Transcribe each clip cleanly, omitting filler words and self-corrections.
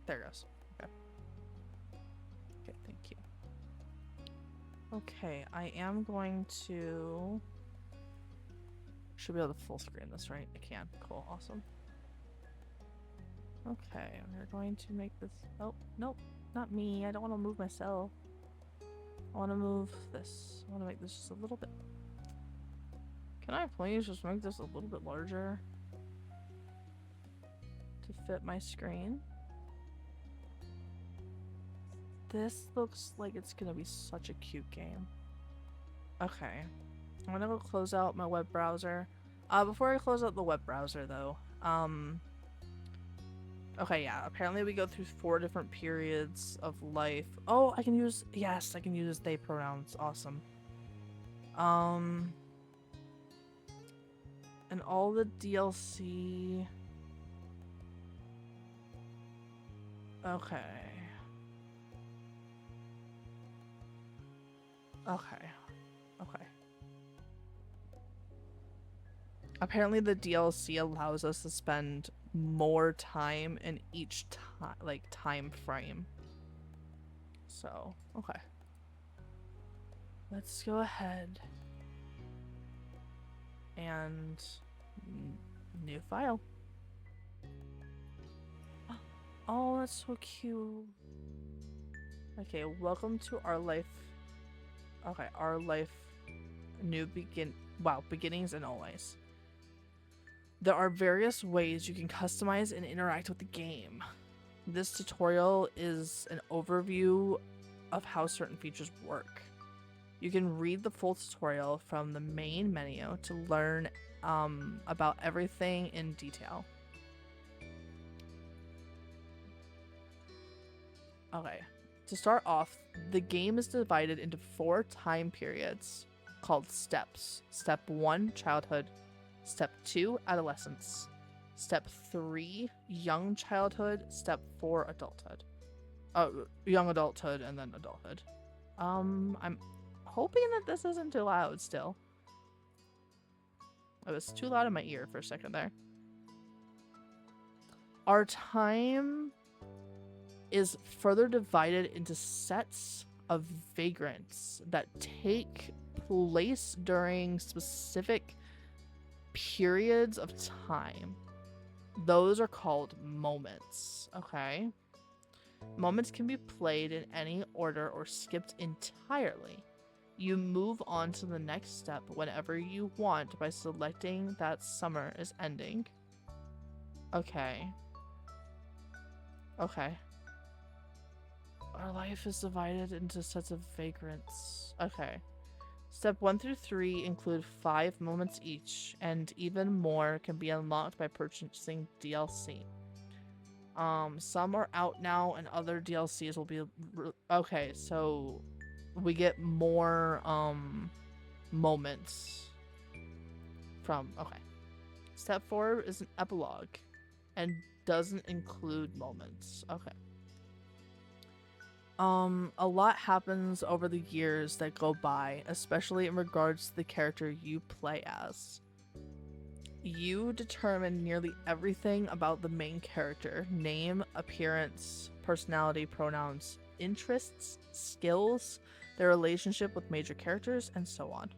There it goes. Okay. Okay, thank you. Okay, I am going to... Should be able to full screen this, right? I can. Cool, awesome. Okay, we're going to make this... Oh, nope, not me. I don't want to move myself. I want to move this. I want to make this just a little bit... Can I please just make this a little bit larger to fit my screen? This looks like it's gonna be such a cute game. Okay, I'm gonna go close out my web browser. Before I close out the web browser though, okay, yeah, apparently we go through 4 different periods of life. Oh, I can use, yes, I can use they pronouns, awesome. And all the DLC. Okay. Okay. Okay. Apparently the DLC allows us to spend more time in each time frame. So, okay. Let's go ahead and new file. Oh, that's so cute. Okay, welcome to our life. Okay, our life beginnings and always. There are various ways you can customize and interact with the game. This tutorial is an overview of how certain features work. You can read the full tutorial from the main menu to learn about everything in detail. Okay, to start off, the game is divided into 4 time periods called steps. Step 1, childhood. Step 2, adolescence. Step 3, young childhood. Step 4, adulthood. Young adulthood and then adulthood. I'm hoping that this isn't too loud still. It was too loud in my ear for a second there. Our time is further divided into sets of vagrants that take place during specific periods of time. Those are called moments, okay? Moments can be played in any order or skipped entirely. You move on to the next step whenever you want by selecting that summer is ending. Okay. Okay. Our life is divided into sets of vagrants. Okay. Step 1 through 3 include 5 moments each, and even more can be unlocked by purchasing DLC. Some are out now, and other DLCs will be... Okay, so we get more, moments from... Okay. Step 4 is an epilogue, and doesn't include moments. Okay. A lot happens over the years that go by, especially in regards to the character you play as. You determine nearly everything about the main character: name, appearance, personality, pronouns, interests, skills, their relationship with major characters, and so on.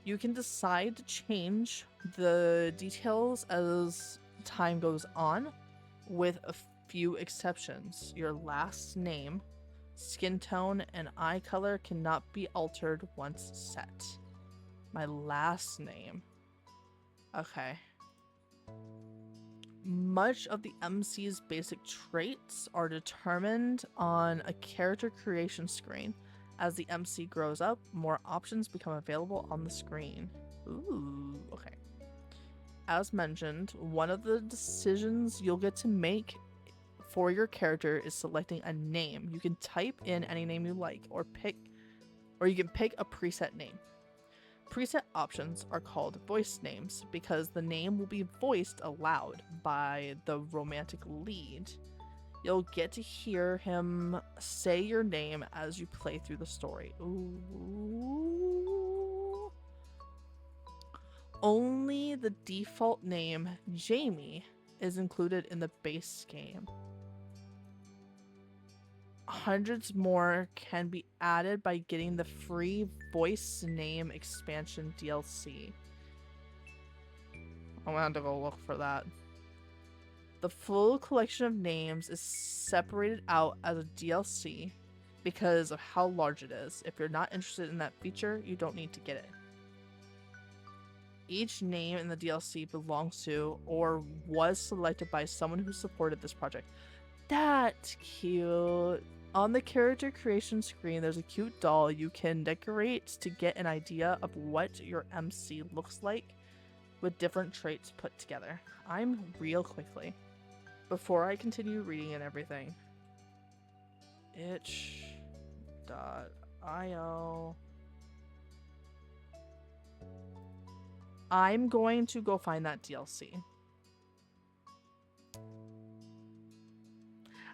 You can decide to change the details as time goes on, with a few exceptions. Your last name, skin tone, and eye color cannot be altered once set. My last name. Okay. Much of the MC's basic traits are determined on a character creation screen. As the MC grows up, more options become available on the screen. Ooh, okay. As mentioned, one of the decisions you'll get to make for your character is selecting a name. You can type in any name you like, or you can pick a preset name. Preset options are called voice names because the name will be voiced aloud by the romantic lead. You'll get to hear him say your name as you play through the story. Ooh. Only the default name, Jamie, is included in the base game. hundreds more can be added by getting the free voice name expansion DLC. I'm gonna have to go look for that. The full collection of names is separated out as a DLC because of how large it is. If you're not interested in that feature, you don't need to get it. Each name in the DLC belongs to or was selected by someone who supported this project. That's cute. On the character creation screen, there's a cute doll you can decorate to get an idea of what your MC looks like with different traits put together. I'm real quickly. Before I continue reading and everything, itch.io. I'm going to go find that DLC.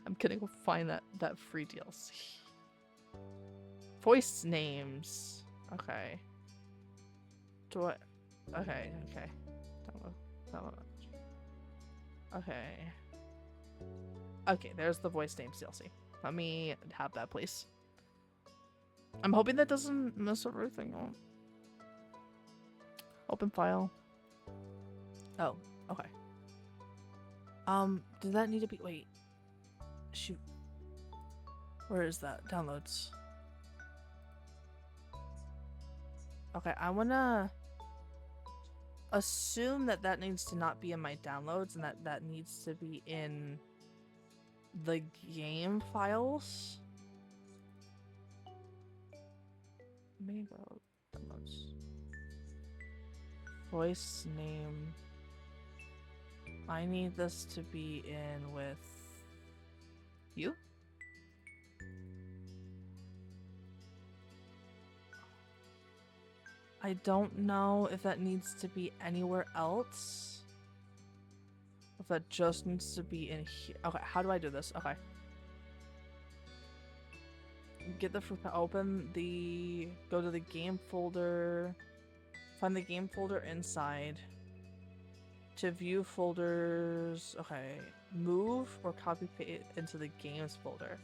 I'm gonna go find that free DLC. Voice names. Okay. Do I? Okay. Okay. Okay, there's the voice names DLC. Let me have that, please. I'm hoping that doesn't mess everything up. Open file. Oh, okay. Did that need to be? Wait. Shoot. Where is that? Downloads. Okay, I wanna assume that needs to not be in my downloads and that needs to be in the game files. Maybe downloads. Voice name. I need this to be in with you? I don't know if that needs to be anywhere else. If that just needs to be in here. Okay, how do I do this? Okay. Get the open the go to the game folder. Find the game folder inside. To view folders. Okay. Move or copy paste into the games folder.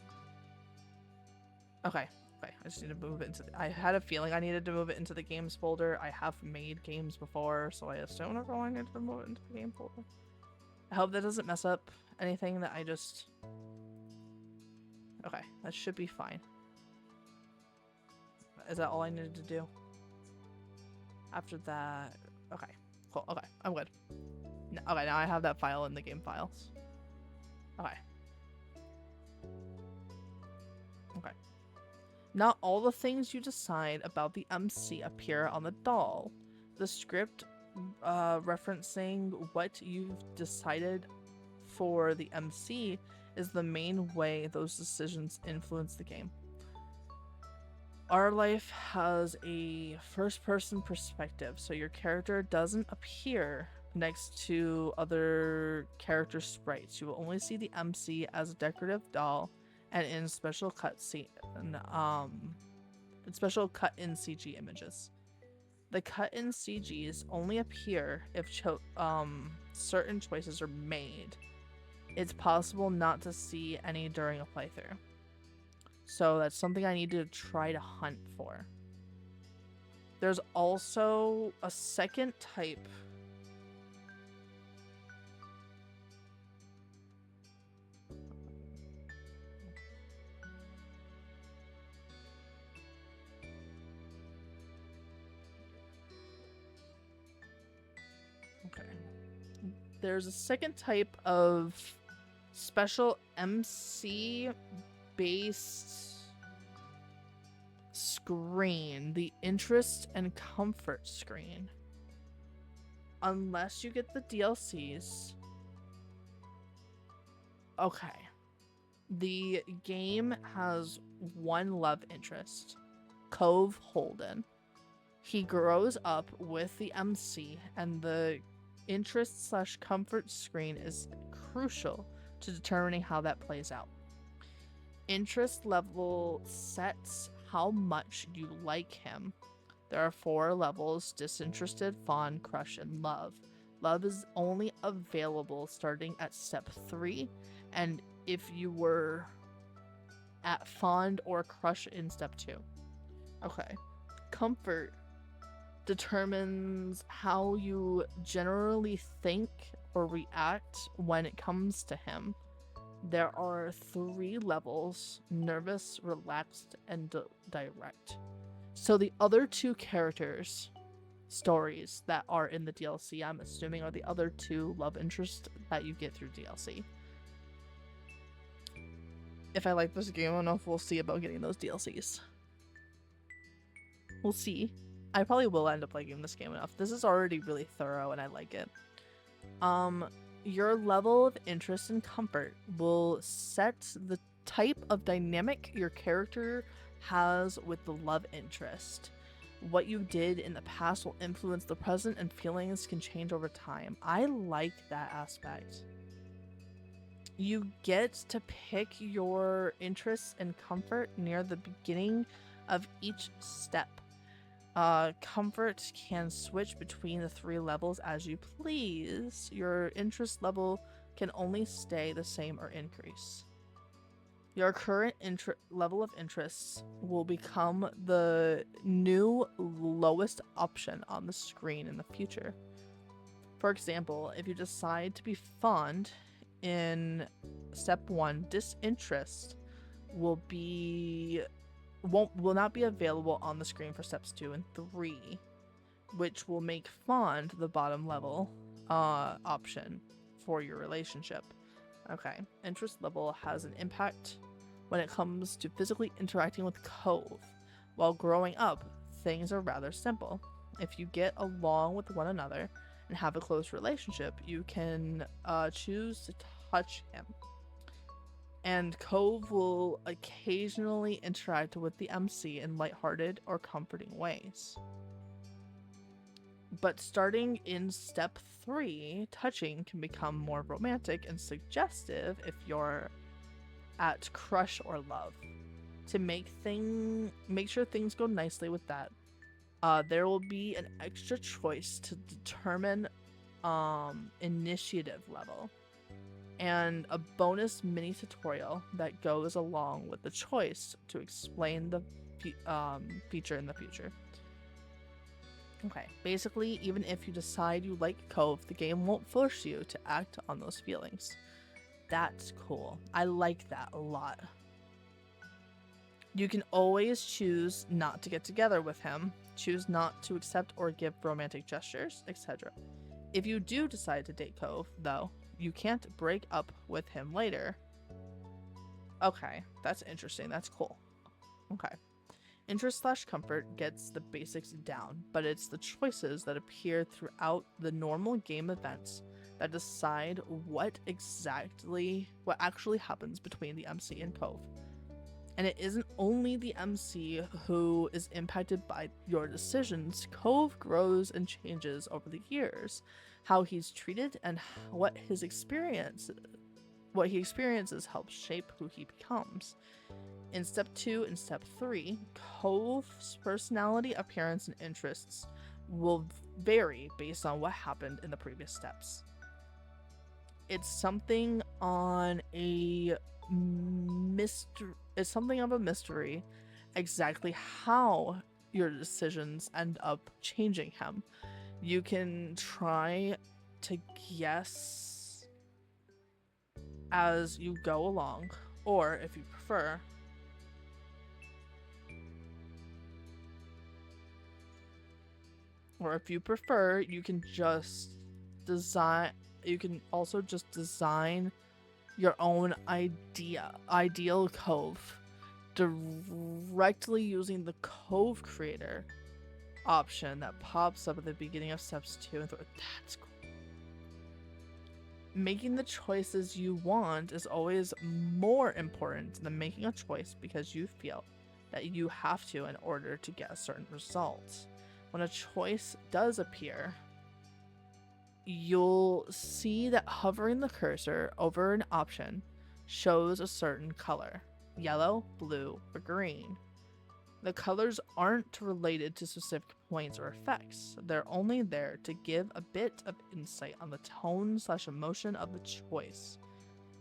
Okay. Okay, I just need to move it into I had a feeling I needed to move it into the games folder. I have made games before, so I assume I'm going to move it into the game folder. I hope that doesn't mess up anything that I just... Okay, that should be fine. Is that all I needed to do? After that... Okay, cool. Okay, I'm good. Okay, now I have that file in the game files. Okay. Okay. Not all the things you decide about the MC appear on the doll. The script referencing what you've decided for the MC is the main way those decisions influence the game. Our Life has a first-person perspective, so your character doesn't appear next to other character sprites. You will only see the MC as a decorative doll and in special cutscene, special cut-in CG images. The cut-in CGs only appear if certain choices are made. It's possible not to see any during a playthrough. So that's something I need to try to hunt for. There's also a second type. Okay. There's a second type of special MC based screen, the interest and comfort screen. Unless you get the DLCs. Okay. The game has one love interest, Cove Holden. He grows up with the MC, and the interest/comfort screen is crucial to determining how that plays out. Interest level sets how much you like him. There are 4 levels: disinterested, fond, crush, and love. Love is only available starting at step 3, and if you were at fond or crush in step 2. Okay. Comfort determines how you generally think or react when it comes to him. There are 3 levels: nervous, relaxed, and direct. So the other 2 characters' stories that are in the DLC, I'm assuming, are the other 2 love interests that you get through DLC. If I like this game, I don't know if we'll see about getting those DLCs. We'll see. I probably will end up liking this game enough. This is already really thorough and I like it. Your level of interest and comfort will set the type of dynamic your character has with the love interest. What you did in the past will influence the present, and feelings can change over time. I like that aspect. You get to pick your interests and comfort near the beginning of each step. Comfort can switch between the 3 levels as you please. Your interest level can only stay the same or increase. Your current level of interests will become the new lowest option on the screen in the future. For example, if you decide to be fond in step 1, disinterest will not be available on the screen for steps 2 and 3, which will make fond the bottom level option for your relationship. Okay, interest level has an impact when it comes to physically interacting with Cove. While growing up, things are rather simple. If you get along with one another and have a close relationship, you can choose to touch him. And Cove will occasionally interact with the MC in lighthearted or comforting ways. But starting in step 3, touching can become more romantic and suggestive if you're at crush or love. To make sure things go nicely with that, there will be an extra choice to determine initiative level, and a bonus mini tutorial that goes along with the choice to explain the feature in the future. Okay, basically, even if you decide you like Cove, the game won't force you to act on those feelings. That's cool. I like that a lot. You can always choose not to get together with him, choose not to accept or give romantic gestures, etc. If you do decide to date Cove, though, you can't break up with him later. Okay, that's interesting. That's cool. Okay. Interest/comfort gets the basics down, but it's the choices that appear throughout the normal game events that decide what actually happens between the MC and Cove. And it isn't only the MC who is impacted by your decisions. Cove grows and changes over the years. How he's treated and what he experiences helps shape who he becomes. In step 2 and step 3, Cove's personality, appearance, and interests will vary based on what happened in the previous steps. It's something of a mystery exactly how your decisions end up changing him. You can try to guess as you go along, or if you prefer, you can just design. You can also just design your own ideal Cove directly using the Cove Creator option that pops up at the beginning of steps 2 and 3. That's cool. Making the choices you want is always more important than making a choice because you feel that you have to in order to get a certain result. When a choice does appear, you'll see that hovering the cursor over an option shows a certain color: yellow, blue, or green. The colors aren't related to specific points or effects. They're only there to give a bit of insight on the tone/emotion of the choice.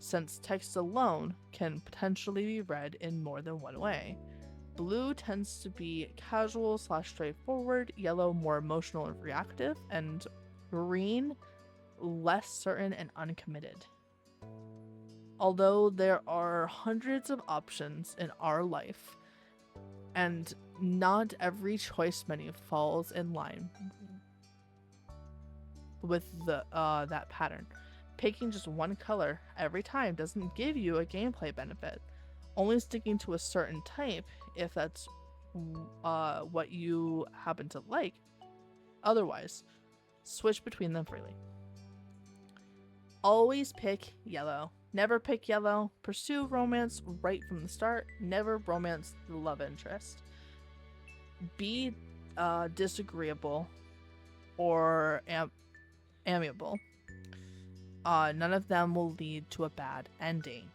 since text alone can potentially be read in more than one way. Blue tends to be casual / straightforward, yellow more emotional and reactive, and green less certain and uncommitted. Although there are hundreds of options in our life, and not every choice menu falls in line with that pattern. Picking just one color every time doesn't give you a gameplay benefit. Only sticking to a certain type, if that's what you happen to like. Otherwise, switch between them freely. Always pick yellow. Never pick yellow. Pursue romance right from the start. Never romance the love interest. Be disagreeable or amiable. None of them will lead to a bad ending.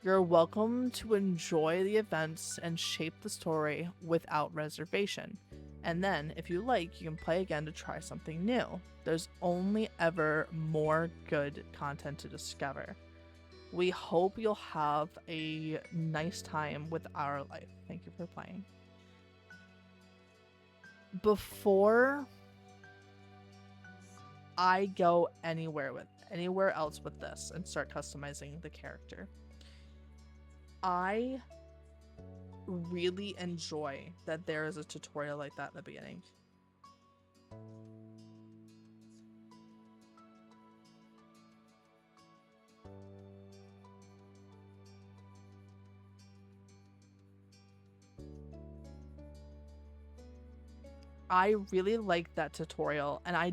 You're welcome to enjoy the events and shape the story without reservation. And then, if you like, you can play again to try something new. There's only ever more good content to discover. We hope you'll have a nice time with our life. Thank you for playing. Before I go anywhere else with this and start customizing the character, I really enjoy that there is a tutorial like that in the beginning. I really like that tutorial, and I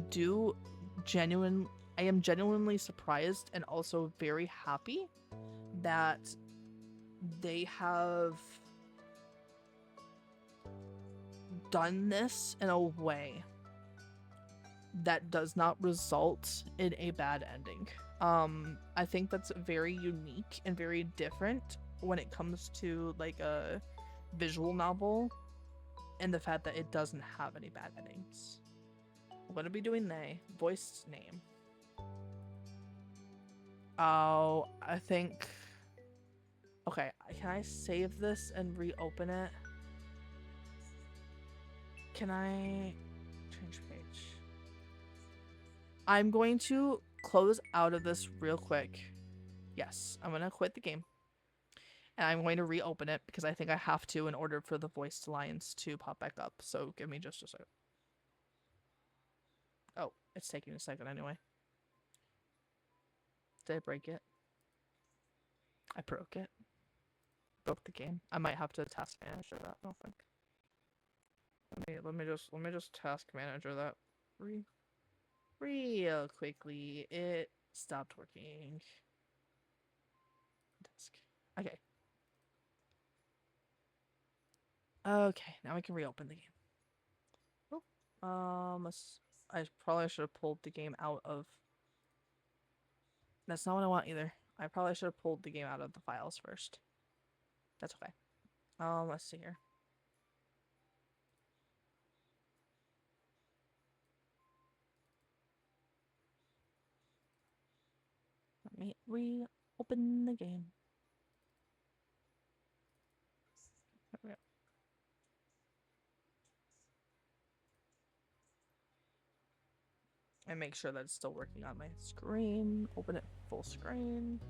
am genuinely surprised and also very happy that they have done this in a way that does not result in a bad ending. I think that's very unique and very different when it comes to like a visual novel, and the fact that it doesn't have any bad endings. I'm gonna be doing they. Voiced name. Oh, I think... Okay, can I save this and reopen it? Can I... Change page. I'm going to close out of this real quick. Yes, I'm gonna quit the game. And I'm going to reopen it because I think I have to in order for the voiced lines to pop back up. So give me just a second. Oh, it's taking a second anyway. Did I break it? I broke it. Broke the game. I might have to task manager that. I don't think. Let me just task manager that real quickly. It stopped working. Task. Okay. Okay, now we can reopen the game. Oh, I probably should have pulled the game out of... That's not what I want either. I probably should have pulled the game out of the files first. That's okay. Let's see here. Let me reopen the game. There we go. And make sure that it's still working on my screen. Open it full screen.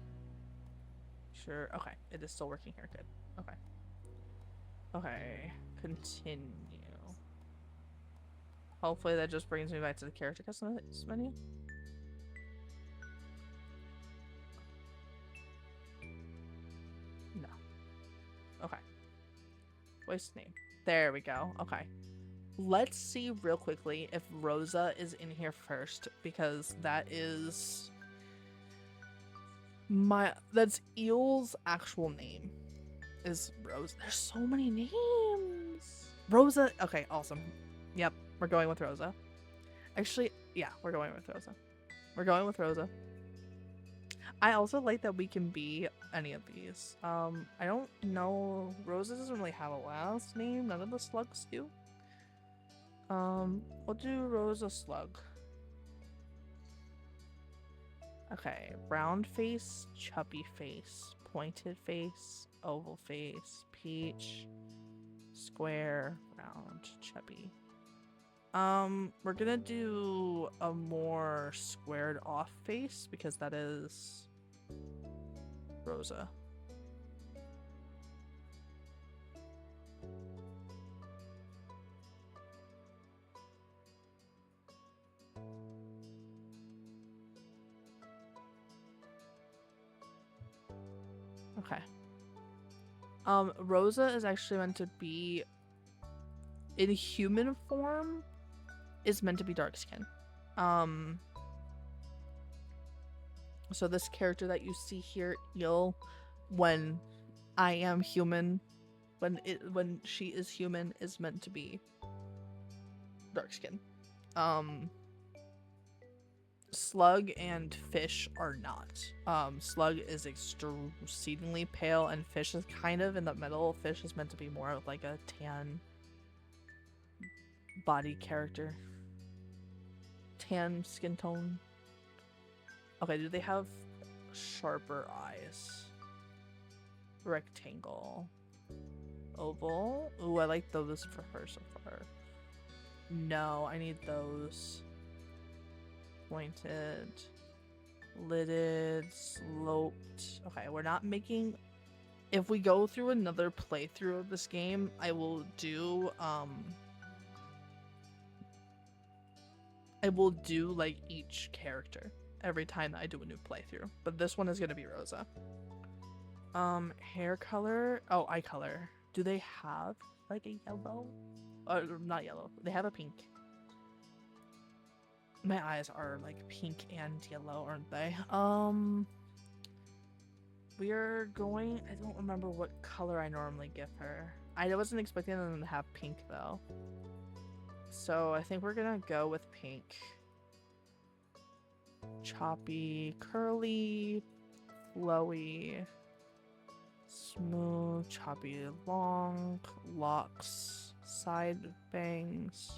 Sure. Okay, it is still working here. Good. Okay. Okay. Continue. Hopefully that just brings me back to the character customize menu. No. Okay. Voice name. There we go. Okay. Let's see real quickly if Rosa is in here first, because that is that's Eel's actual name. Is Rosa. There's so many names. Rosa. Okay, awesome. Yep, we're going with Rosa. Actually, yeah, we're going with Rosa. We're going with Rosa. I also like that we can be any of these. I don't know. Rosa doesn't really have a last name. None of the slugs do. We'll do Rosa Slug. Okay, round face, chubby face, pointed face, oval face, peach, square, round, chubby. We're gonna do a more squared off face because that is Rosa. Okay. Rosa is actually meant to be in human form is meant to be dark skin. So this character that you see here, Il, when I am human, when she is human, is meant to be dark skin. Slug and Fish are not. Slug is exceedingly pale, and Fish is kind of in the middle. Fish is meant to be more of like a tan body character. Tan skin tone. Okay, do they have sharper eyes? Rectangle. Oval. Ooh, I like those for her so far. No, I need those. Pointed. Lidded. Sloped. Okay, we're not making... If we go through another playthrough of this game, I will do, like, each character every time that I do a new playthrough. But this one is gonna be Rosa. Hair color. Oh, eye color. Do they have, like, a yellow? Not yellow. They have a pink. My eyes are like pink and yellow, aren't they? We are going... I don't remember what color I normally give her. I wasn't expecting them to have pink though. So I think we're gonna go with pink. Choppy, curly, flowy, smooth, choppy, long, locks, side bangs,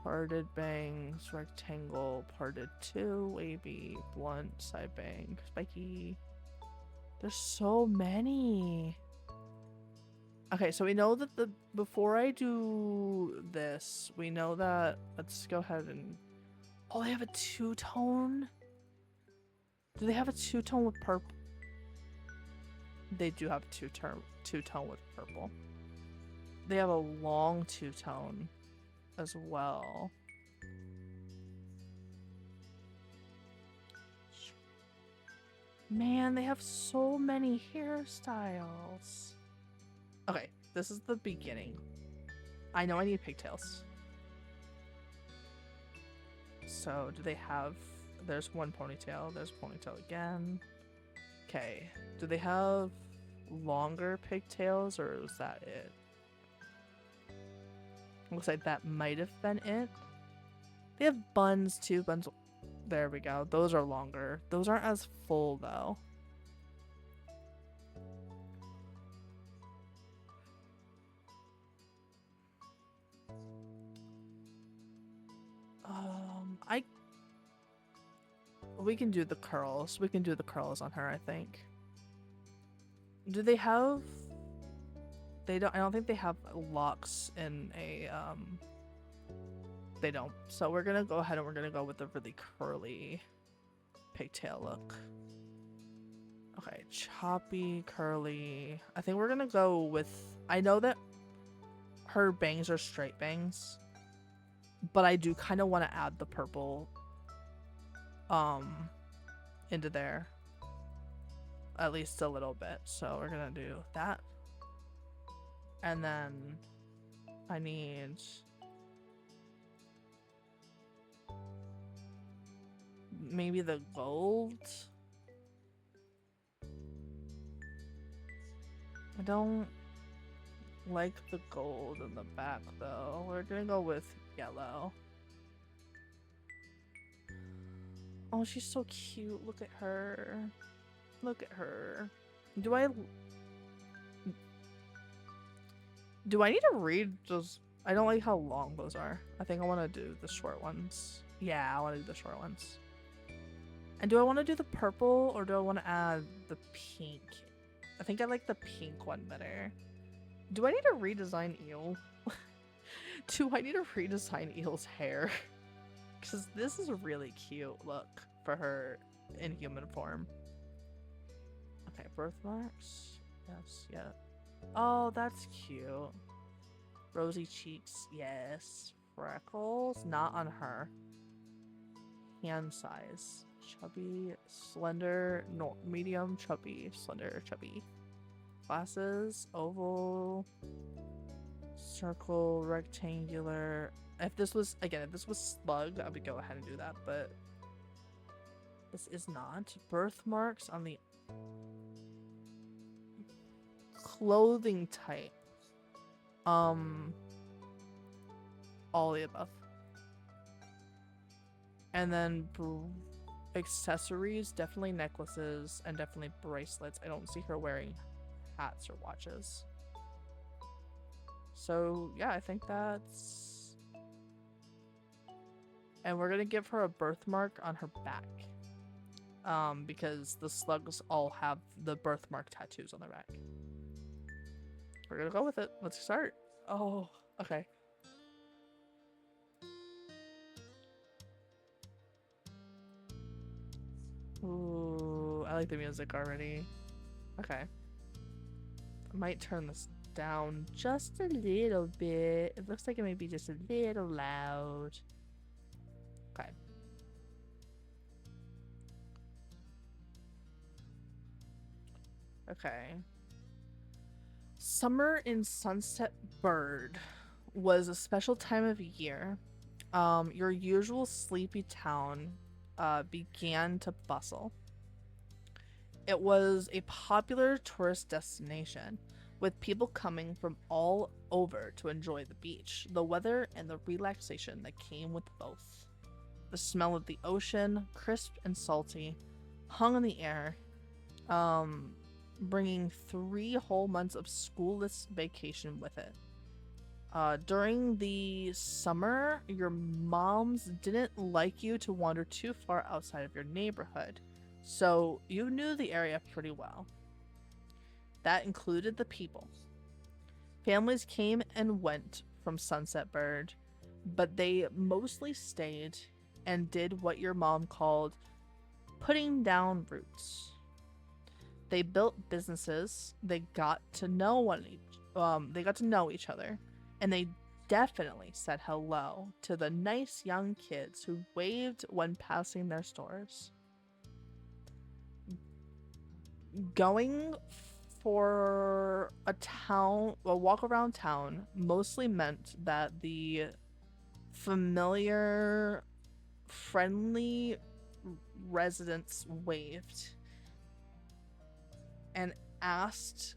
parted bangs, rectangle, parted 2, wavy, blunt, side bang, spiky. There's so many. Okay, so we know that before I do this, we know that, let's go ahead and... Oh, they have a two-tone? Do they have a two-tone with purple? They do have a two-tone with purple. They have a long two-tone as well. Man, they have so many hairstyles. Okay, this is the beginning. I know I need pigtails. So, do they have... There's one ponytail. There's a ponytail again. Okay. Do they have longer pigtails, or is that it? Looks like that might have been it. They have buns, too. Buns... There we go. Those are longer. Those aren't as full, though. We can do the curls. We can do the curls on her, I think. Do they have... I don't think they have locks in a, They don't. So we're gonna go ahead and we're gonna go with the really curly pigtail look. Okay, choppy, curly. I think we're gonna go with... I know that her bangs are straight bangs, but I do kind of want to add the purple into there. At least a little bit. So we're gonna do that. And then I need... maybe the gold? I don't like the gold in the back though. We're gonna go with yellow. Oh, she's so cute. Look at her. Look at her. Do I need to read those? I don't like how long those are. I think I want to do the short ones. Yeah, I want to do the short ones. And do I want to do the purple or do I want to add the pink? I think I like the pink one better. Do I need to redesign Eel? Do I need to redesign Eel's hair? Because this is a really cute look for her in human form. Okay, birthmarks. Yes, yeah. Oh, that's cute. Rosy cheeks, yes. Freckles, not on her. Hand size. Chubby, slender, no, medium, chubby, slender, chubby. Glasses, oval, circle, rectangular. If this was, again, if this was slug, I would go ahead and do that, but this is not. Birthmarks on the clothing type. All the above. And then accessories, definitely necklaces and definitely bracelets. I don't see her wearing hats or watches. So yeah, I think that's... And we're gonna give her a birthmark on her back. Because the slugs all have the birthmark tattoos on their back. We're gonna go with it. Let's start. Oh, okay. Ooh, I like the music already. Okay. I might turn this down just a little bit. It looks like it may be just a little loud. Okay. Okay. Summer in Sunset Bird was a special time of year. Your usual sleepy town began to bustle. It was a popular tourist destination, with people coming from all over to enjoy the beach, the weather, and the relaxation that came with both. The smell of the ocean, crisp and salty, hung in the air, bringing 3 whole months of schoolless vacation with it. During the summer, your moms didn't like you to wander too far outside of your neighborhood, so you knew the area pretty well. That included the people. Families came and went from Sunset Bird, but they mostly stayed and did what your mom called putting down roots. They built businesses, they got to know each other, and they definitely said hello to the nice young kids who waved when passing their stores. Going for a walk around town mostly meant that the familiar, friendly residents and asked,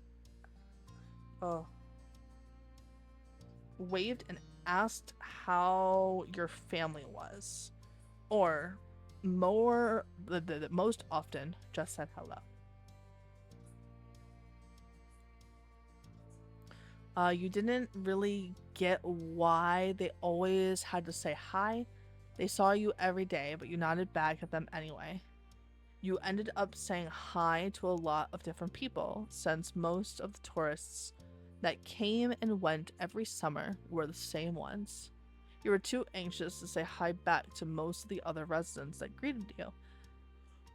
waved and asked how your family was, or most often just said hello. You didn't really get why they always had to say hi. They saw you every day, but you nodded back at them anyway. You ended up saying hi to a lot of different people, since most of the tourists that came and went every summer were the same ones. You were too anxious to say hi back to most of the other residents that greeted you,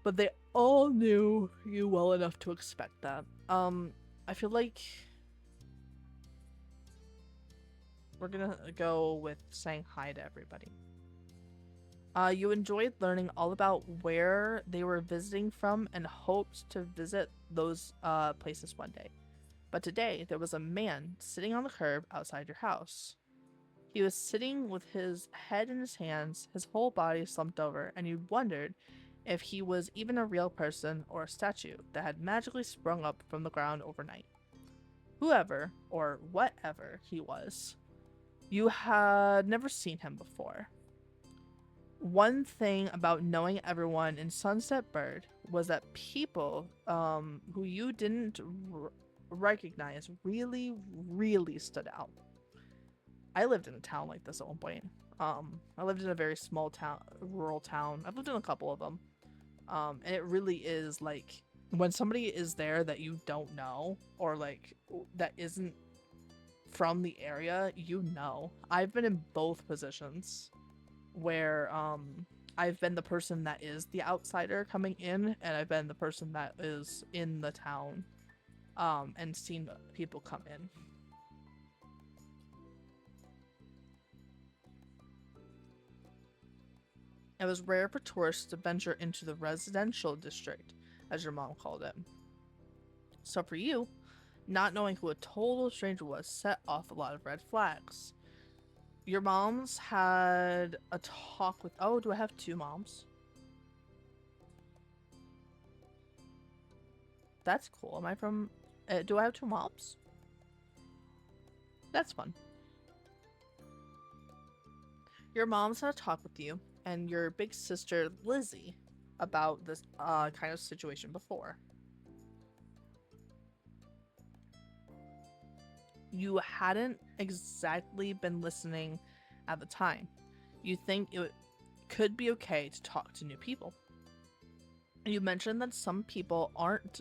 but they all knew you well enough to expect that. I feel like we're gonna go with saying hi to everybody. You enjoyed learning all about where they were visiting from and hoped to visit those places one day. But today, there was a man sitting on the curb outside your house. He was sitting with his head in his hands, his whole body slumped over, and you wondered if he was even a real person or a statue that had magically sprung up from the ground overnight. Whoever, or whatever he was, you had never seen him before. One thing about knowing everyone in Sunset Bird was that people who you didn't recognize really, really stood out. I lived in a town like this at one point. I lived in a very small town, rural town. I've lived in a couple of them. And it really is like when somebody is there that you don't know or like that isn't from the area, you know. I've been in both positions where I've been the person that is the outsider coming in, and I've been the person that is in the town and seen people come in. It was rare for tourists to venture into the residential district, as your mom called it. So for you, not knowing who a total stranger was set off a lot of red flags. Your mom's had a talk with. Oh, do I have two moms? That's cool. Am I from. Do I have two moms? That's fun. Your mom's had a talk with you and your big sister, Lizzie, about this kind of situation before. You hadn't exactly been listening at the time. You think it could be okay to talk to new people. You mentioned that some people aren't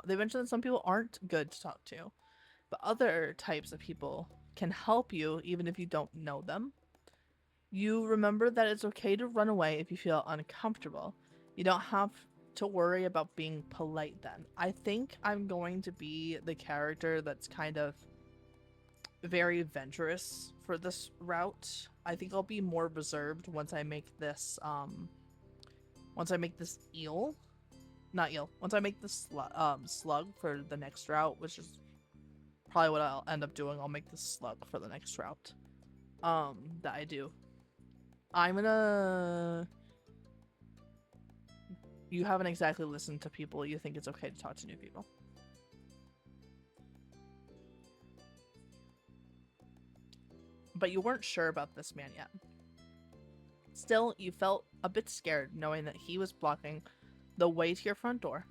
they mentioned that some people aren't good to talk to, but other types of people can help you even if you don't know them. You remember that it's okay to run away if you feel uncomfortable. You don't have to worry about being polite then. I think I'm going to be the character that's kind of very adventurous for this route. I think I'll be more reserved once I make this eel, not eel. Once I make this slug for the next route, which is probably what I'll end up doing. I'll make this slug for the next route. That I do. I'm gonna. You haven't exactly listened to people. You think it's okay to talk to new people. But you weren't sure about this man yet. Still, you felt a bit scared knowing that he was blocking the way to your front door.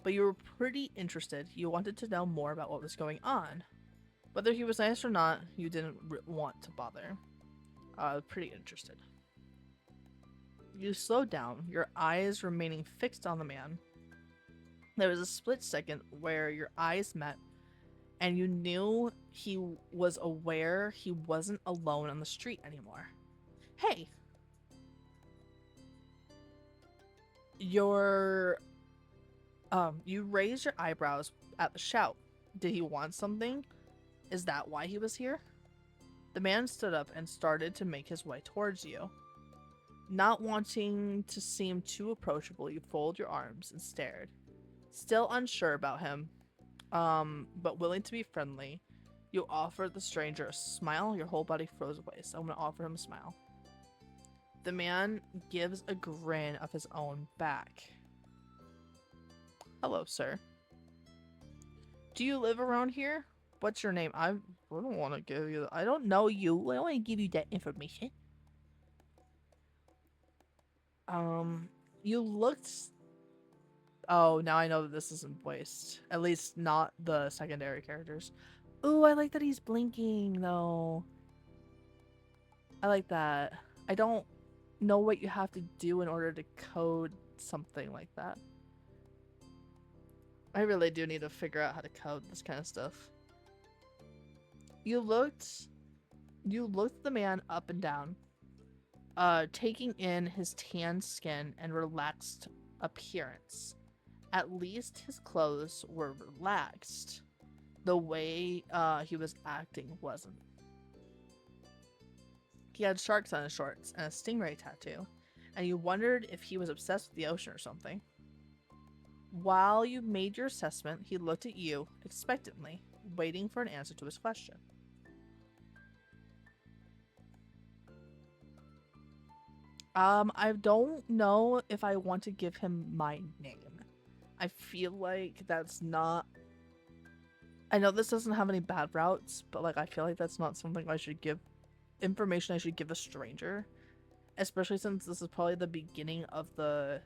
But you were pretty interested. You wanted to know more about what was going on. Whether he was nice or not, you didn't want to bother. Pretty interested. You slowed down, your eyes remaining fixed on the man. There was a split second where your eyes met, and you knew he was aware he wasn't alone on the street anymore. Hey, your you raised your eyebrows at the shout. Did he want something? Is that why he was here? The man stood up and started to make his way towards you. Not wanting to seem too approachable, you folded your arms and stared. Still unsure about him, but willing to be friendly, you offered the stranger a smile. Your whole body froze away, so I'm gonna offer him a smile. The man gives a grin of his own back. Hello, sir. Do you live around here? What's your name? I don't want to give you. I don't know you. I don't want to give you that information. Um, you looked. Oh, now I know that this isn't voiced. At least not the secondary characters. Ooh, I like that he's blinking though. I like that. I don't know what you have to do in order to code something like that. I really do need to figure out how to code this kind of stuff. You looked the man up and down, taking in his tan skin and relaxed appearance. At least his clothes were relaxed. The way he was acting wasn't. He had sharks on his shorts and a stingray tattoo, and you wondered if he was obsessed with the ocean or something. While you made your assessment, he looked at you expectantly, waiting for an answer to his question. I don't know if I want to give him my name. I feel like that's not. I know this doesn't have any bad routes, but like I feel like that's not something I should give. Information I should give a stranger, especially since this is probably the beginning of the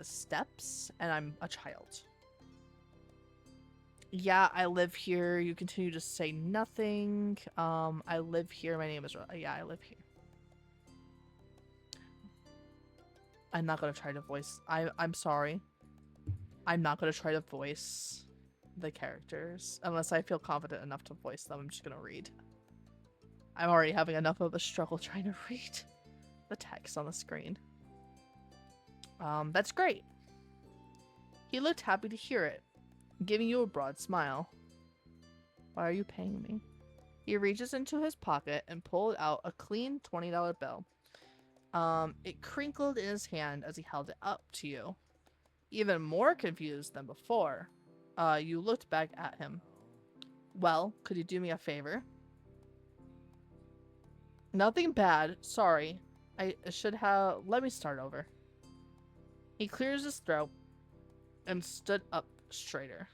steps, and I'm a child. Yeah, I live here. You continue to say nothing. I live here. My name is. Yeah, I live here. I'm not gonna try to voice. I'm sorry. I'm not gonna try to voice the characters unless I feel confident enough to voice them. I'm just gonna read. I'm already having enough of a struggle trying to read the text on the screen. That's great. He looked happy to hear it, giving you a broad smile. Why are you paying me? He reaches into his pocket and pulled out a clean $20 bill. It crinkled in his hand as he held it up to you. Even more confused than before, you looked back at him. Well, could you do me a favor? Nothing bad. Sorry. I should have... Let me start over. He clears his throat and stood up straighter.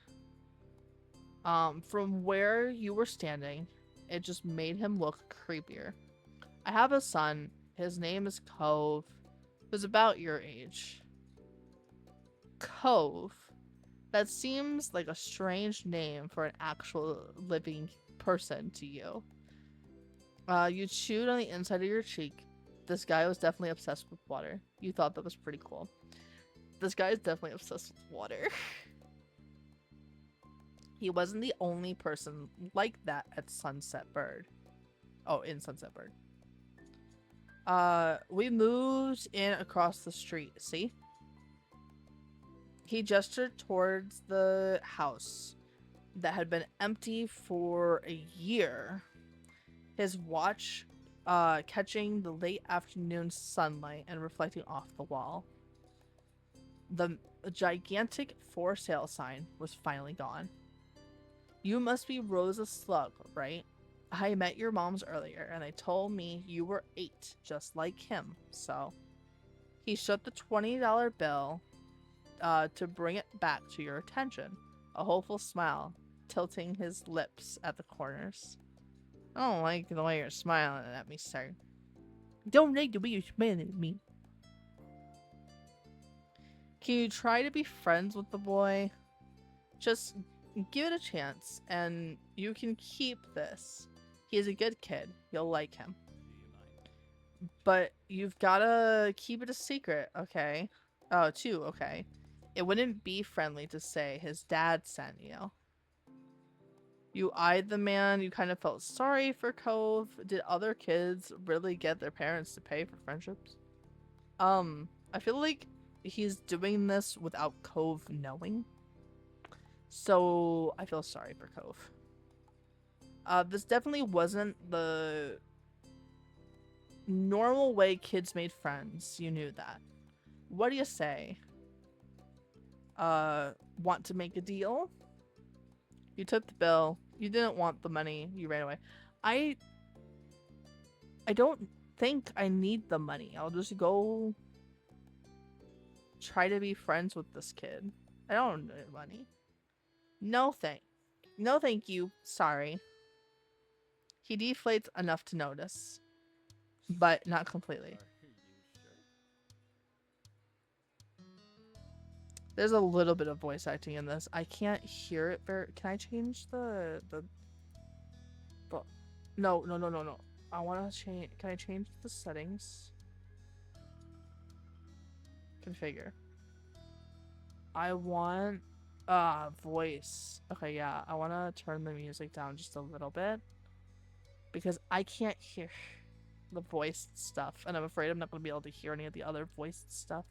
From where you were standing, it just made him look creepier. I have a son. His name is Cove. Who's about your age. Cove. That seems like a strange name for an actual living person to you. You chewed on the inside of your cheek. This guy was definitely obsessed with water. You thought that was pretty cool. This guy is definitely obsessed with water. He wasn't the only person like that at Sunset Bird. Oh, in Sunset Bird. We moved in across the street, see? He gestured towards the house that had been empty for a year. His watch catching the late afternoon sunlight and reflecting off the wall. The gigantic for sale sign was finally gone. You must be Rosa Slug, right? I met your moms earlier and they told me you were 8, just like him, so... He shook the $20 bill to bring it back to your attention, a hopeful smile tilting his lips at the corners. I don't like the way you're smiling at me, sir. Don't like the way you're smiling at me. Can you try to be friends with the boy? Just give it a chance, and you can keep this. He's a good kid. You'll like him. But you've gotta keep it a secret, okay? Oh, too, okay. It wouldn't be friendly to say his dad sent you. You eyed the man. You kind of felt sorry for Cove. Did other kids really get their parents to pay for friendships? I feel like he's doing this without Cove knowing. So I feel sorry for Cove. This definitely wasn't the normal way kids made friends. You knew that. What do you say? Want to make a deal? You took the bill. You didn't want the money. You ran away. I don't think I need the money. I'll just go try to be friends with this kid. I don't need money. No thank you. Sorry. He deflates enough to notice, but not completely. There's a little bit of voice acting in this. I can't hear it very... Can I change the... No. I want to change... Can I change the settings? Configure. I want... voice. Okay, yeah. I want to turn the music down just a little bit. Because I can't hear the voiced stuff. And I'm afraid I'm not going to be able to hear any of the other voiced stuff.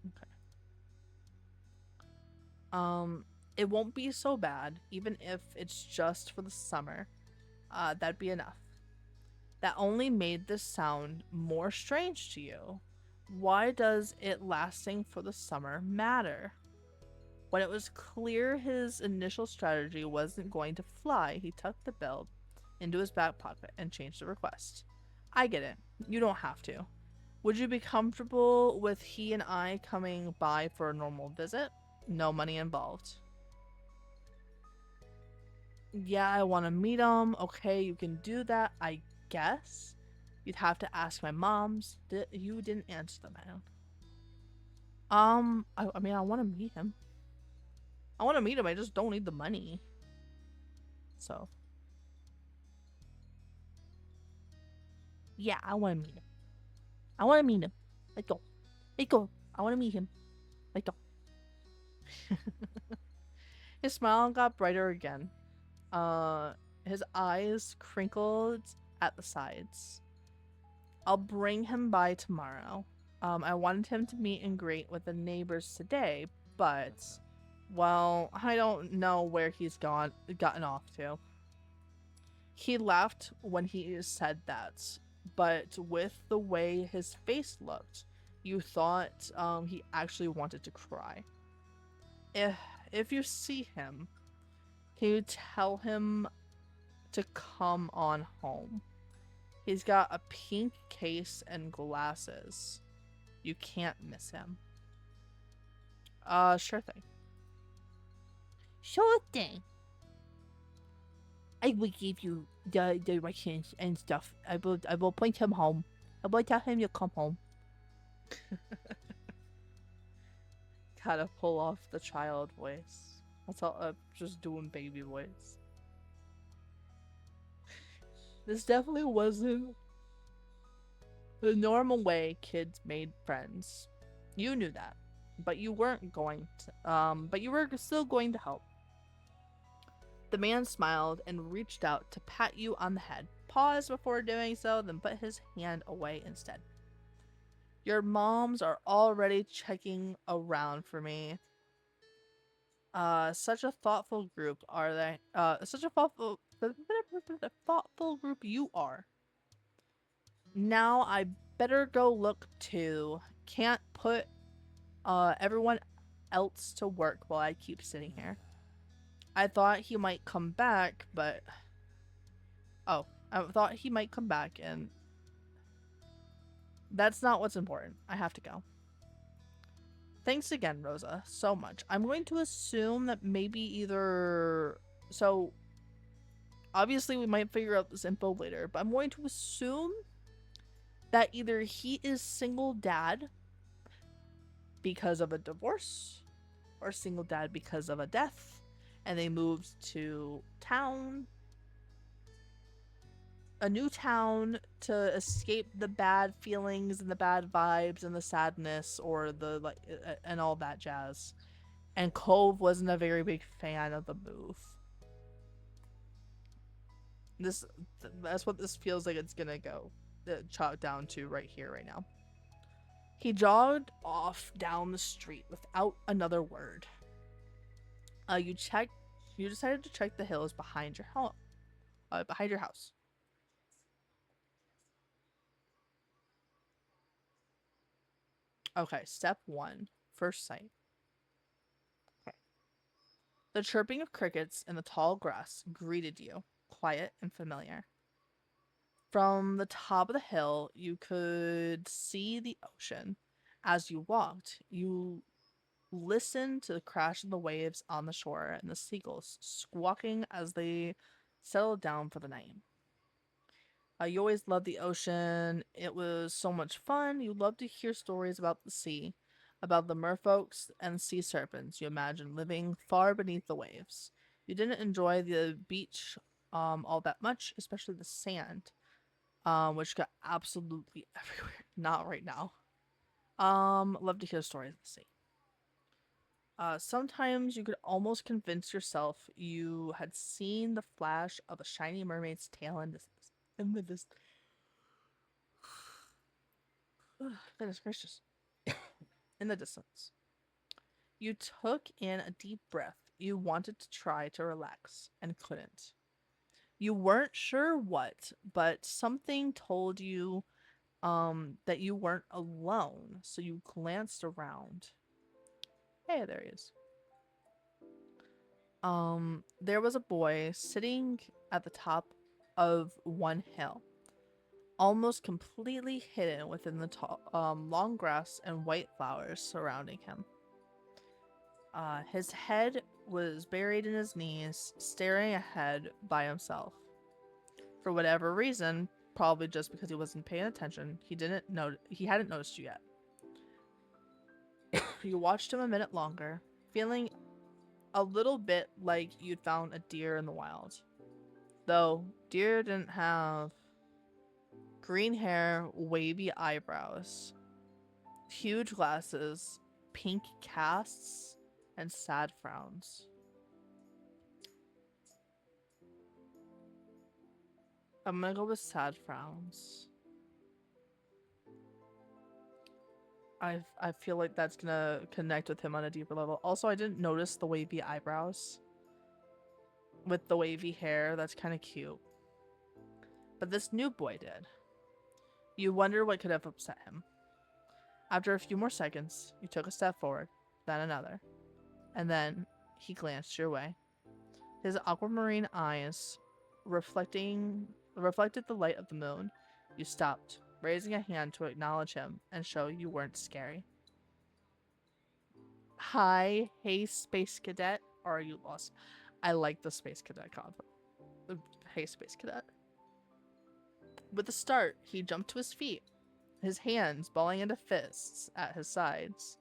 Okay. It won't be so bad, even if it's just for the summer. That'd be enough. That only made this sound more strange to you. Why does it lasting for the summer matter? When it was clear his initial strategy wasn't going to fly, he tucked the bill into his back pocket and changed the request. I get it. You don't have to. Would you be comfortable with he and I coming by for a normal visit? No money involved. Yeah, I want to meet him. Okay, you can do that, I guess. You'd have to ask my mom's. You didn't answer the man. I mean, I want to meet him. I just don't need the money. So. Yeah, I want to meet him. I want to meet him. Let's go. Let's go. I want to meet him. Let's go. His smile got brighter again. His eyes crinkled at the sides. I'll bring him by tomorrow. I wanted him to meet and greet with the neighbors today, but, well, I don't know where he's gotten off to. He laughed when he said that, but with the way his face looked, you thought he actually wanted to cry. If you see him, can you tell him to come on home? He's got a pink case and glasses. You can't miss him. Sure thing. Sure thing. I will give you the directions and stuff. I will point him home. I will tell him to come home. Gotta pull off the child voice. That's all. Just doing baby voice. This definitely wasn't the normal way kids made friends. You knew that, but you weren't going to. But you were still going to help. The man smiled and reached out to pat you on the head, paused before doing so, then put his hand away instead. Your moms are already checking around for me. Such a thoughtful group are they? Such a thoughtful group you are. Now I better go look too. Can't put everyone else to work while I keep sitting here. I thought he might come back, but I thought he might come back, and that's not what's important. I have to go. Thanks again, Rosa, so much. I'm going to assume that maybe either... So, obviously we might figure out this info later, but I'm going to assume that either he is single dad because of a divorce, or single dad because of a death, and they moved to a new town to escape the bad feelings and the bad vibes and the sadness or the and all that jazz. And Cove wasn't a very big fan of the move. That's what this feels like it's gonna go chalk down to right here, right now. He jogged off down the street without another word. You decided to check the hills behind your house. Okay, step 1, first sight. Okay. The chirping of crickets in the tall grass greeted you, quiet and familiar. From the top of the hill, you could see the ocean. As you walked, you listened to the crash of the waves on the shore and the seagulls squawking as they settled down for the night. You always loved the ocean. It was so much fun. You loved to hear stories about the sea, about the merfolks and sea serpents you imagined living far beneath the waves. You didn't enjoy the beach all that much, especially the sand, which got absolutely everywhere. Not right now. Love to hear stories of the sea. Sometimes you could almost convince yourself you had seen the flash of a shiny mermaid's tail in the distance. Goodness gracious. In the distance. You took in a deep breath. You wanted to try to relax and couldn't. You weren't sure what, but something told you that you weren't alone, so you glanced around. Hey, there he is. There was a boy sitting at the top of one hill, almost completely hidden within the long grass and white flowers surrounding him. His head was buried in his knees, staring ahead by himself. For whatever reason, probably just because he wasn't paying attention, he hadn't noticed you yet. You watched him a minute longer, feeling a little bit like you'd found a deer in the wild. Though deer didn't have Green hair, wavy eyebrows, huge glasses, pink casts, and sad frowns. I'm gonna go with sad frowns. I feel like that's gonna connect with him on a deeper level. Also, I didn't notice the wavy eyebrows with the wavy hair. That's kind of cute. But this new boy did. You wonder what could have upset him. After a few more seconds, you took a step forward, then another, and then he glanced your way. His aquamarine eyes reflected the light of the moon. You stopped, raising a hand to acknowledge him and show you weren't scary. Hi, hey space cadet, or are you lost? I like the space cadet concept. Hey space cadet. With a start, he jumped to his feet, his hands balling into fists at his sides.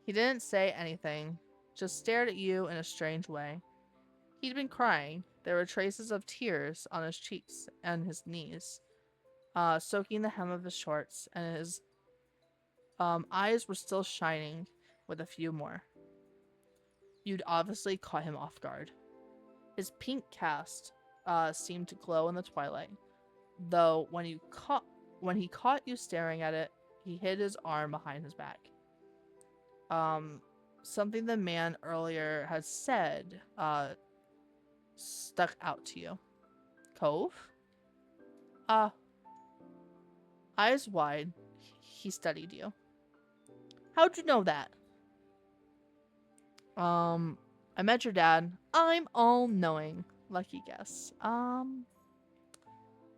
He didn't say anything, just stared at you in a strange way. He'd been crying. There were traces of tears on his cheeks and his knees, soaking the hem of his shorts, and his eyes were still shining with a few more. You'd obviously caught him off guard. His pink cast seemed to glow in the twilight, though when he caught you staring at it, he hid his arm behind his back. Something the man earlier had said stuck out to you. Cove? Eyes wide, he studied you. How'd you know that? I met your dad. I'm all-knowing. Lucky guess.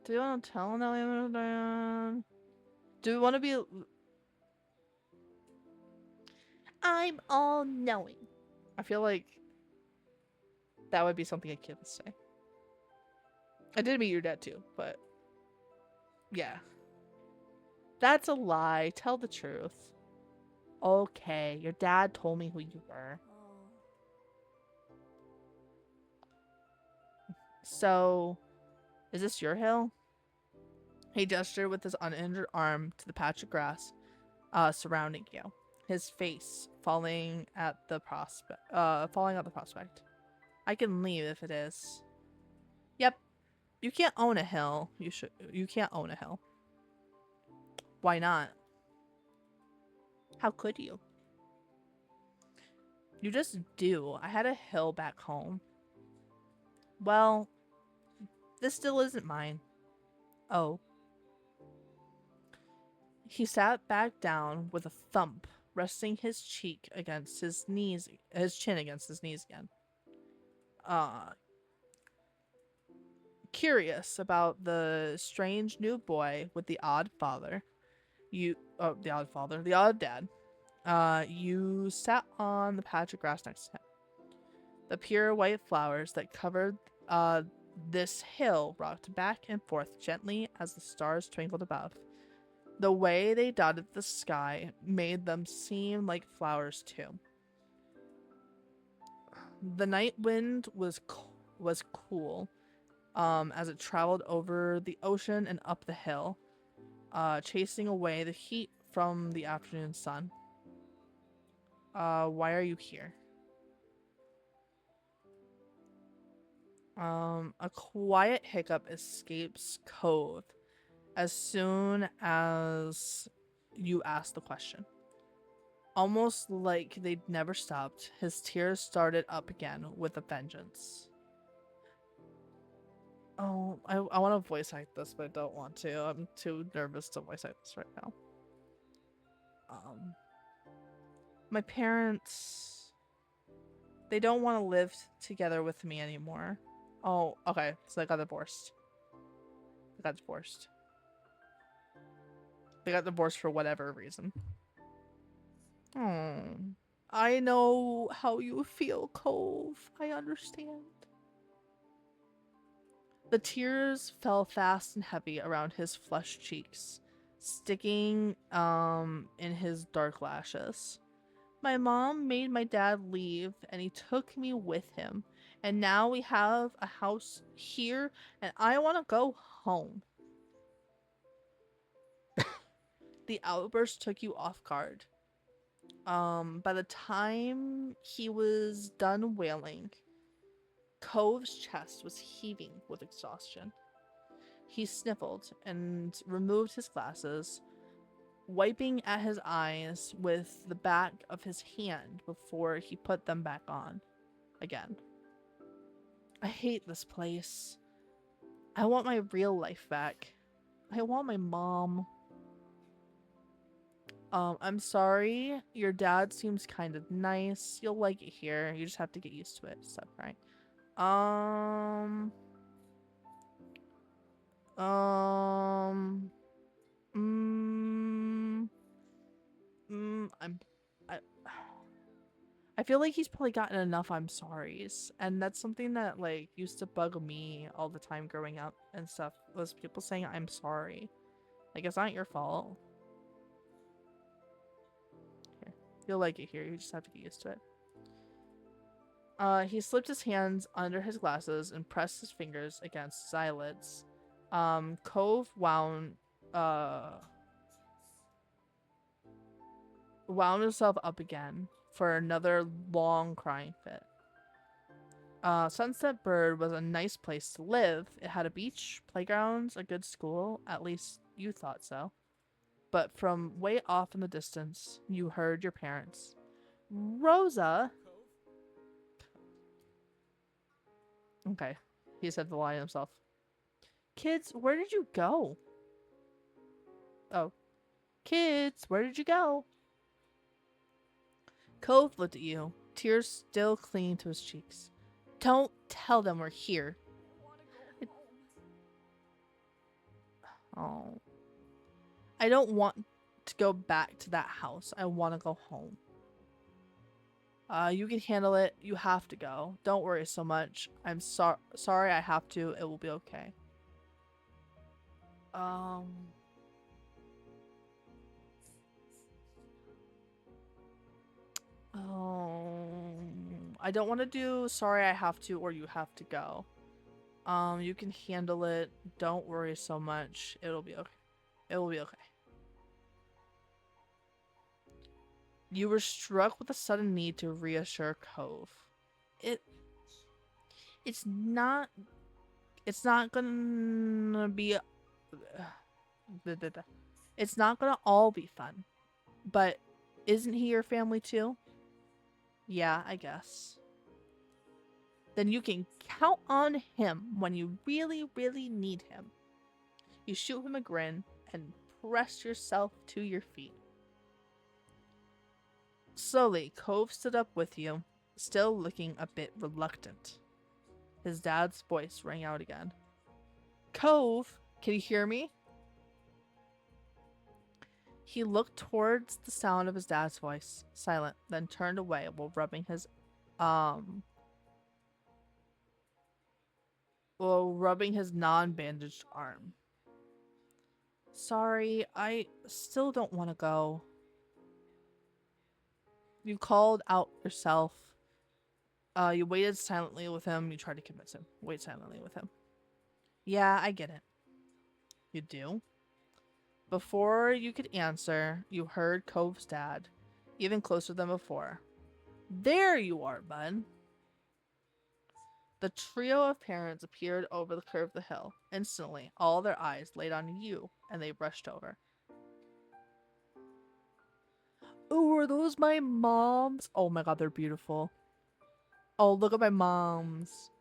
Do you want to tell him that we met your dad? Do we want to be... I'm all-knowing. I feel like that would be something a kid would say. I did meet your dad too, but... yeah. That's a lie. Tell the truth. Okay, your dad told me who you were. So, is this your hill? He gestured with his uninjured arm to the patch of grass surrounding you, his face falling at the prospect. I can leave if it is. Yep. You can't own a hill. You can't own a hill. Why not? How could you? You just do. I had a hill back home. Well, this still isn't mine. Oh. He sat back down with a thump, resting his cheek against his knees, his chin against his knees again. Curious about the strange new boy with the odd father. The odd dad. You sat on the patch of grass next to him. The pure white flowers that covered this hill rocked back and forth gently as the stars twinkled above. The way they dotted the sky made them seem like flowers too. The night wind was cool as it traveled over the ocean and up the hill, chasing away the heat from the afternoon sun. Why are you here? A quiet hiccup escapes Cove as soon as you ask the question. Almost like they'd never stopped, his tears started up again with a vengeance. Oh, I want to voice act this, but I don't want to. I'm too nervous to voice act this right now. My parents, they don't want to live together with me anymore. Oh, okay. So they got divorced. They got divorced for whatever reason. Oh, I know how you feel, Cove. I understand. The tears fell fast and heavy around his flushed cheeks, sticking in his dark lashes. My mom made my dad leave and he took me with him. And now we have a house here and I want to go home. The outburst took you off guard. By the time he was done wailing, Cove's chest was heaving with exhaustion. He sniffled and removed his glasses, wiping at his eyes with the back of his hand before he put them back on again. I hate this place. I want my real life back. I want my mom. I'm sorry. Your dad seems kind of nice. You'll like it here. You just have to get used to it. Stuff, right? Um. Um. Mm, I, I feel like he's probably gotten enough I'm sorries, and that's something that like used to bug me all the time growing up and stuff. Was people saying I'm sorry, like it's not your fault. Here, you'll like it here. You just have to get used to it. He slipped his hands under his glasses and pressed his fingers against his eyelids. Cove wound himself up again for another long crying fit. Sunset Bird was a nice place to live. It had a beach, playgrounds, a good school. At least you thought so. But from way off in the distance, you heard your parents. Rosa! Okay, he said the line himself. Kids, where did you go? Oh. Kids, where did you go? Cove looked at you, tears still clinging to his cheeks. Don't tell them we're here. Oh. I don't want to go back to that house. I want to go home. You can handle it. You have to go. Don't worry so much. I'm sorry I have to. It will be okay. I don't want to do sorry I have to or you have to go. You can handle it. Don't worry so much. It'll be okay. It will be okay. You were struck with a sudden need to reassure Cove. It's not gonna be it's not gonna all be fun. But isn't he your family too? Yeah, I guess. Then you can count on him when you really, really need him. You shoot him a grin and press yourself to your feet. Slowly, Cove stood up with you, still looking a bit reluctant. His dad's voice rang out again. Cove, can you hear me? He looked towards the sound of his dad's voice, silent, then turned away while rubbing his non-bandaged arm. Sorry, I still don't want to go. You called out yourself. You waited silently with him. You tried to convince him. Wait silently with him. Yeah, I get it. You do? Before you could answer, you heard Cove's dad, even closer than before. There you are, bud. The trio of parents appeared over the curve of the hill. Instantly, all their eyes laid on you, and they rushed over. Oh, are those my moms? Oh my god, they're beautiful. Oh, look at my moms.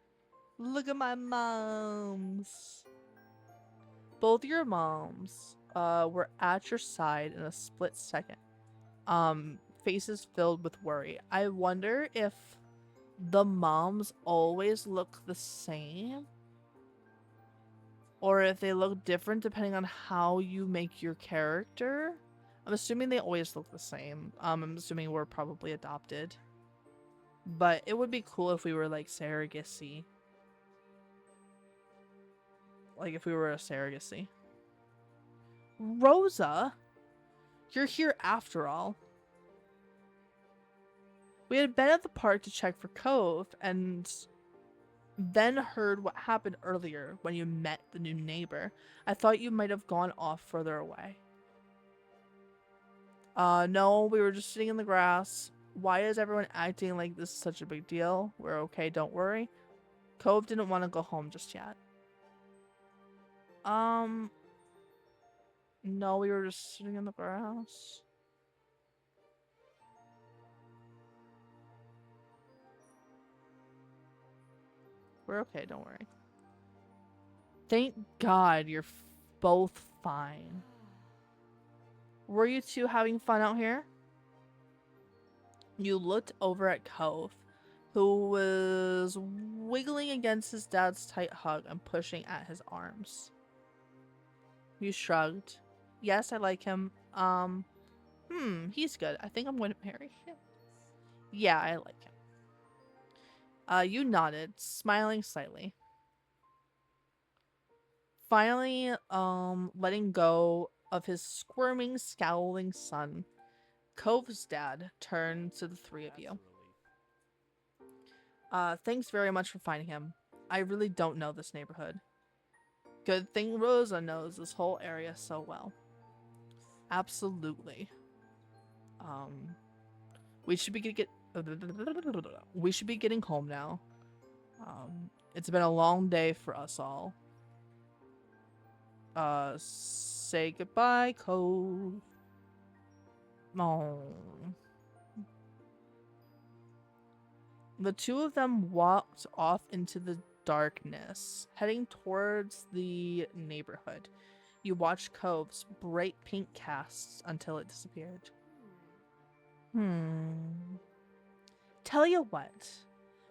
Look at my moms. Both your moms were at your side in a split second. Faces filled with worry. I wonder if the moms always look the same, or if they look different depending on how you make your character. I'm assuming they always look the same. I'm assuming we're probably adopted, but it would be cool if we were like surrogacy. Like if we were a surrogacy. Rosa, you're here after all. We had been at the park to check for Cove, and then heard what happened earlier when you met the new neighbor. I thought you might have gone off further away. No, we were just sitting in the grass. Why is everyone acting like this is such a big deal? We're okay, don't worry. Cove didn't want to go home just yet. No, we were just sitting in the grass. We're okay, don't worry. Thank God you're both fine. Were you two having fun out here? You looked over at Cove, who was wiggling against his dad's tight hug and pushing at his arms. You shrugged. Yes, I like him. He's good. I think I'm going to marry him. Yeah, I like him. You nodded, smiling slightly. Finally, letting go of his squirming, scowling son, Cove's dad turned to the three of you. Thanks very much for finding him. I really don't know this neighborhood. Good thing Rosa knows this whole area so well. Absolutely. We should be getting home now. It's been a long day for us all. Say goodbye, Cove. Oh. The two of them walked off into the darkness, heading towards the neighborhood. You watched Cove's bright pink casts until it disappeared. Tell you what,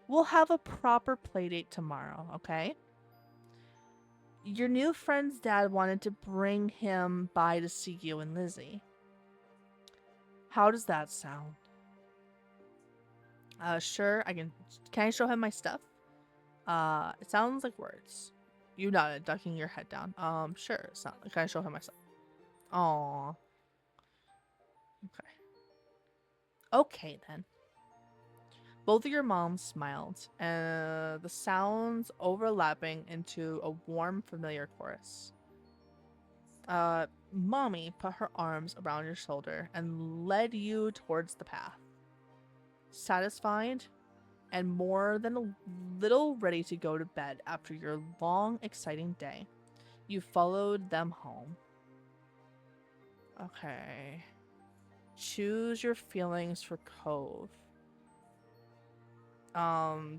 we'll have a proper playdate tomorrow, okay? Your new friend's dad wanted to bring him by to see you and Lizzie. How does that sound? Sure, I can. Can I show him my stuff? It sounds like words. You nodded, ducking your head down. Sure. Can I show him my stuff? Aww. Okay. Okay then. Both of your moms smiled, and the sounds overlapping into a warm, familiar chorus. Mommy put her arms around your shoulder and led you towards the path. Satisfied and more than a little ready to go to bed after your long, exciting day, you followed them home. Okay. Choose your feelings for Cove.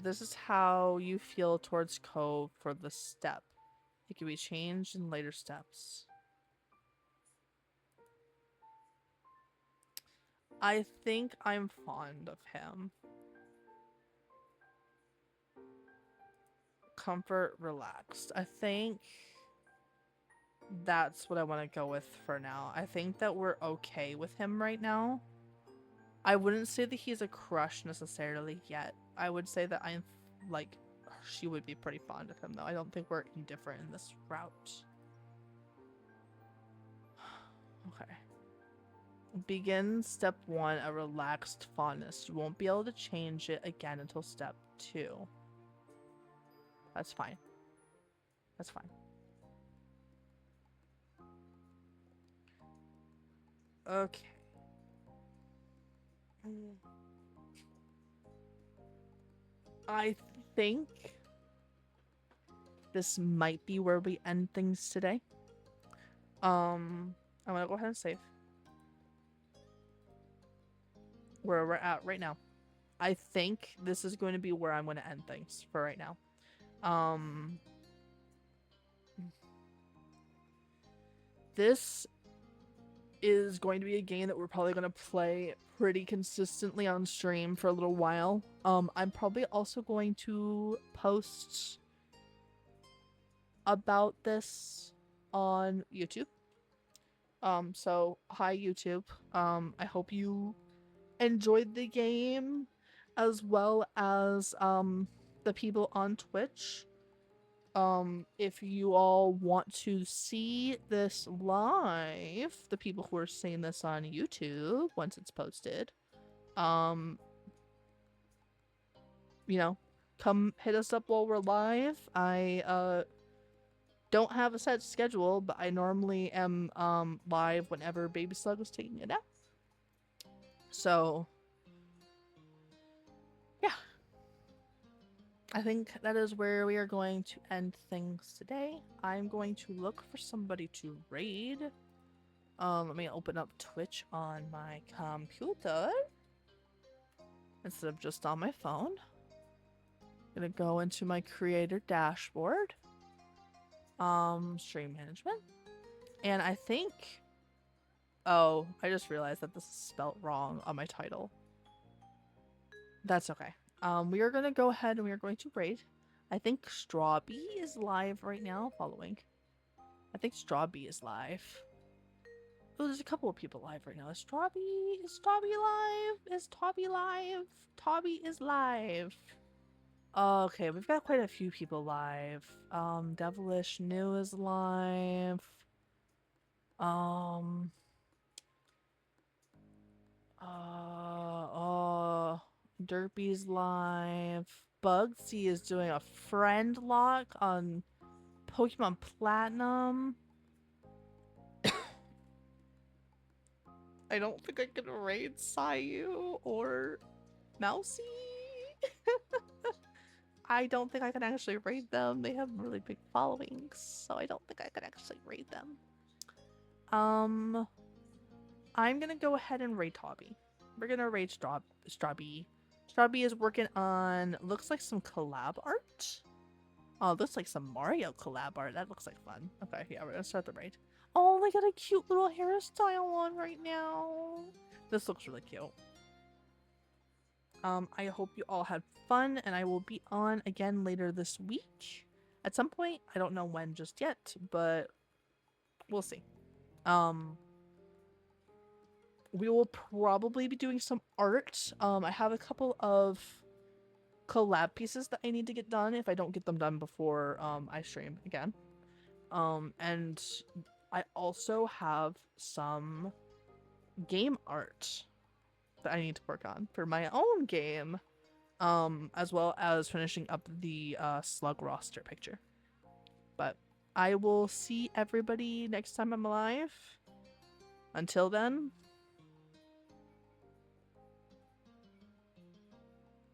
This is how you feel towards Cove for the step. It can be changed in later steps. I think I'm fond of him. Comfort, relaxed. I think that's what I want to go with for now. I think that we're okay with him right now. I wouldn't say that he's a crush necessarily yet. I would say that I'm like, she would be pretty fond of him though. I don't think we're indifferent in this route. Okay. Begin step 1, a relaxed fondness. You won't be able to change it again until step 2. That's fine. That's fine. Okay. I think this might be where we end things today. I'm gonna go ahead and save where we're at right now. I think this is going to be where I'm going to end things for right now. This is going to be a game that we're probably going to play pretty consistently on stream for a little while. I'm probably also going to post about this on YouTube. So hi YouTube. I hope you enjoyed the game as well as the people on Twitch. If you all want to see this live, the people who are seeing this on YouTube once it's posted, you know, come hit us up while we're live. I don't have a set schedule, but I normally am live whenever Baby Slug was taking a nap. So, yeah. I think that is where we are going to end things today. I'm going to look for somebody to raid. Let me open up Twitch on my computer instead of just on my phone. I'm gonna go into my creator dashboard. Stream management. And I think... Oh, I just realized that this is spelt wrong on my title. That's okay. We are gonna go ahead and we are going to raid. I think Strawbee is live right now, following. I think Strawbee is live. Oh, there's a couple of people live right now. Is Strawbee live? Is Tobby live? Tobby is live. Okay, we've got quite a few people live. Devilish New is live. Derpy's live. Bugsy is doing a friend lock on Pokemon Platinum. I don't think I can raid Sayu or Mousy. I don't think I can actually raid them. They have really big followings, so I don't think I can actually raid them. I'm gonna go ahead and raid Tobby. We're gonna raid Strawbee. Strawbee is working on, looks like some collab art. Oh, looks like some Mario collab art. That looks like fun. Okay, yeah, we're gonna start the raid. Oh, they got a cute little hairstyle on right now. This looks really cute. I hope you all had fun, and I will be on again later this week. At some point, I don't know when just yet, but we'll see. We will probably be doing some art. I have a couple of collab pieces that I need to get done if I don't get them done before I stream again. And I also have some game art that I need to work on for my own game, as well as finishing up the slug roster picture. But I will see everybody next time I'm alive. Until then,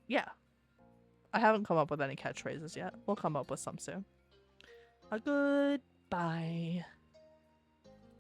yeah. I haven't come up with any catchphrases yet. We'll come up with some soon. A goodbye.